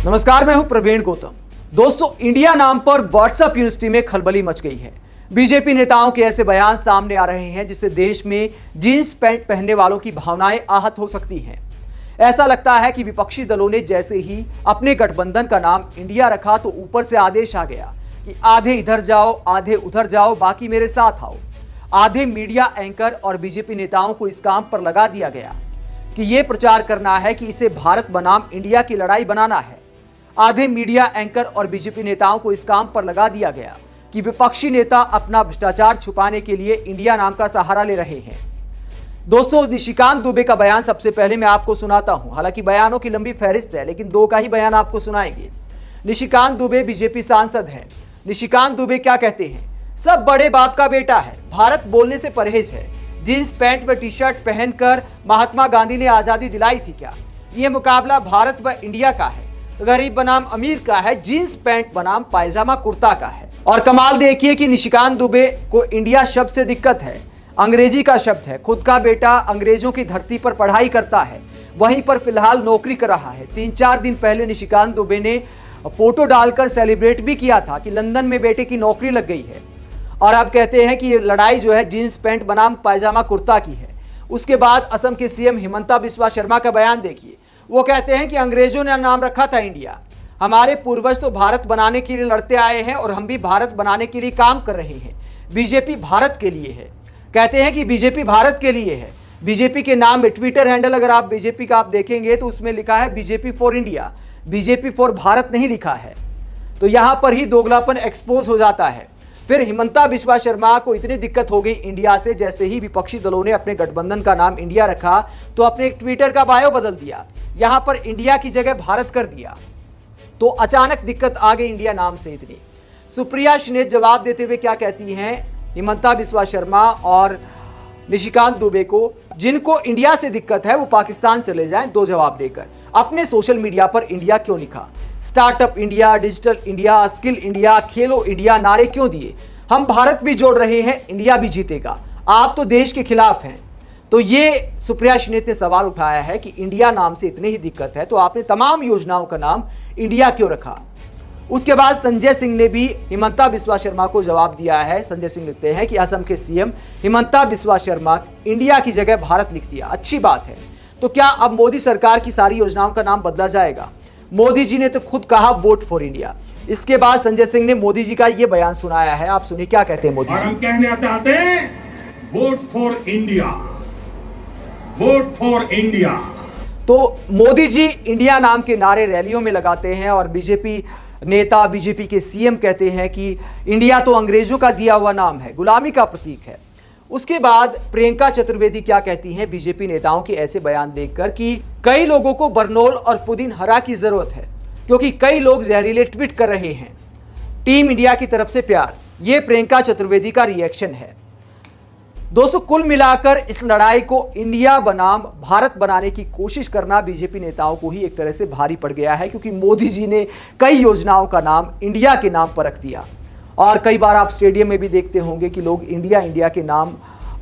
नमस्कार, मैं हूं प्रवीण गौतम। दोस्तों, इंडिया नाम पर व्हाट्सएप यूनिवर्सिटी में खलबली मच गई है। बीजेपी नेताओं के ऐसे बयान सामने आ रहे हैं जिससे देश में जींस पैंट पहनने वालों की भावनाएं आहत हो सकती हैं। ऐसा लगता है कि विपक्षी दलों ने जैसे ही अपने गठबंधन का नाम इंडिया रखा तो ऊपर से आदेश आ गया कि आधे इधर जाओ, आधे उधर जाओ, बाकी मेरे साथ आओ। आधे मीडिया एंकर और बीजेपी नेताओं को इस काम पर लगा दिया गया कि यह प्रचार करना है कि इसे भारत बनाम इंडिया की लड़ाई बनाना है। आधे मीडिया एंकर और बीजेपी नेताओं को इस काम पर लगा दिया गया कि विपक्षी नेता अपना भ्रष्टाचार छुपाने के लिए इंडिया नाम का सहारा ले रहे हैं। दोस्तों, निशिकांत दुबे का बयान सबसे पहले मैं आपको सुनाता हूं। हालांकि बयानों की लंबी फहरिस्त है, लेकिन दो का ही बयान आपको सुनाएंगे। निशिकांत दुबे बीजेपी सांसद हैं। निशिकांत दुबे क्या कहते हैं? सब बड़े बाप का बेटा है, भारत बोलने से परहेज है। जींस पैंट व टी शर्ट पहनकर महात्मा गांधी ने आजादी दिलाई थी क्या? यह मुकाबला भारत व इंडिया का है, गरीब बनाम अमीर का है, जींस पैंट बनाम पायजामा कुर्ता का है। और कमाल देखिए कि निशिकांत दुबे को इंडिया शब्द से दिक्कत है, अंग्रेजी का शब्द है। खुद का बेटा अंग्रेजों की धरती पर पढ़ाई करता है, वहीं पर फिलहाल नौकरी कर रहा है। 3-4 दिन पहले निशिकांत दुबे ने फोटो डालकर सेलिब्रेट भी किया था कि लंदन में बेटे की नौकरी लग गई है। और अब कहते हैं कि ये लड़ाई जो है जींस पैंट बनाम पायजामा कुर्ता की है। उसके बाद असम के सीएम हिमंता बिस्वा शर्मा का बयान देखिए। वो कहते हैं कि अंग्रेजों ने नाम रखा था इंडिया, हमारे पूर्वज तो भारत बनाने के लिए लड़ते आए हैं और हम भी भारत बनाने के लिए काम कर रहे हैं। बीजेपी भारत के लिए है, कहते हैं कि बीजेपी भारत के लिए है। बीजेपी के नाम में ट्विटर हैंडल अगर आप बीजेपी का आप देखेंगे तो उसमें लिखा है BJP for India, BJP for Bharat नहीं लिखा है। तो यहां पर ही दोगलापन एक्सपोज हो जाता है। फिर हिमंता बिस्वा शर्मा को इतनी दिक्कत हो गई इंडिया से, जैसे ही विपक्षी दलों ने अपने गठबंधन का नाम इंडिया रखा तो अपने ट्विटर का बायो बदल दिया, यहां पर इंडिया की जगह भारत कर दिया। तो अचानक दिक्कत आ गई इंडिया नाम से इतनी। सुप्रिया ने जवाब देते हुए क्या कहती हैं हिमंता बिस्वा शर्मा और निशिकांत दुबे को, जिनको इंडिया से दिक्कत है वो पाकिस्तान चले जाएं, दो जवाब देकर। अपने सोशल मीडिया पर इंडिया क्यों लिखा? Startup India, digital India, skill India, खेलो इंडिया नारे क्यों दिए? हम भारत भी जोड़ रहे हैं, इंडिया भी जीतेगा, आप तो देश के खिलाफ हैं। तो ये सुप्रिया श्रीनेत ने सवाल उठाया है कि इंडिया नाम से इतनी ही दिक्कत है तो आपने तमाम योजनाओं का नाम इंडिया क्यों रखा? उसके बाद संजय सिंह ने भी हिमंता बिस्वा शर्मा को जवाब दिया है। संजय सिंह लिखते हैं कि असम के सीएम हिमंता बिस्वा शर्मा इंडिया की जगह भारत लिख दिया, अच्छी बात है। तो क्या अब मोदी सरकार की सारी योजनाओं का नाम बदला जाएगा? मोदी जी ने तो खुद कहा वोट फॉर इंडिया। इसके बाद संजय सिंह ने मोदी जी का यह बयान सुनाया है, आप सुनिए क्या कहते हैं मोदी जी। हम कहना चाहते हैं vote for India, vote for India. तो मोदी जी इंडिया नाम के नारे रैलियों में लगाते हैं और बीजेपी नेता, बीजेपी के सीएम कहते हैं कि इंडिया तो अंग्रेजों का दिया हुआ नाम है, गुलामी का प्रतीक है। उसके बाद प्रियंका चतुर्वेदी क्या कहती हैं बीजेपी नेताओं के ऐसे बयान देखकर कि कई लोगों को बरनोल और पुदीन हरा की जरूरत है क्योंकि कई लोग जहरीले ट्वीट कर रहे हैं। टीम इंडिया की तरफ से प्यार, ये प्रियंका चतुर्वेदी का रिएक्शन है। दोस्तों, कुल मिलाकर इस लड़ाई को इंडिया बनाम भारत बनाने की कोशिश करना बीजेपी नेताओं को ही एक तरह से भारी पड़ गया है, क्योंकि मोदी जी ने कई योजनाओं का नाम इंडिया के नाम पर रख दिया। और कई बार आप स्टेडियम में भी देखते होंगे कि लोग इंडिया इंडिया के नाम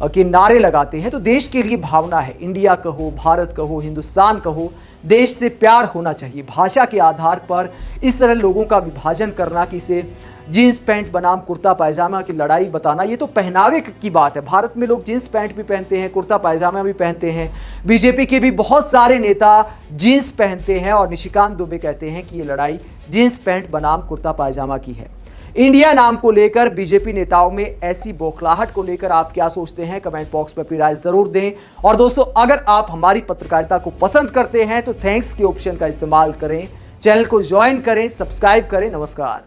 के नारे लगाते हैं। तो देश के लिए भावना है, इंडिया कहो, भारत कहो, हिंदुस्तान कहो, देश से प्यार होना चाहिए। भाषा के आधार पर इस तरह लोगों का विभाजन करना कि इसे जीन्स पैंट बनाम कुर्ता पायजामा की लड़ाई बताना, ये तो पहनावे की बात है। भारत में लोग जीन्स पैंट भी पहनते हैं, कुर्ता पायजामा भी पहनते हैं। बीजेपी के भी बहुत सारे नेता जीन्स पहनते हैं और निशिकांत दुबे कहते हैं कि ये लड़ाई जीन्स पैंट बनाम कुर्ता पायजामा की है। इंडिया नाम को लेकर बीजेपी नेताओं में ऐसी बौखलाहट को लेकर आप क्या सोचते हैं? कमेंट बॉक्स में अपनी राय जरूर दें। और दोस्तों, अगर आप हमारी पत्रकारिता को पसंद करते हैं तो थैंक्स के ऑप्शन का इस्तेमाल करें, चैनल को ज्वाइन करें, सब्सक्राइब करें। नमस्कार।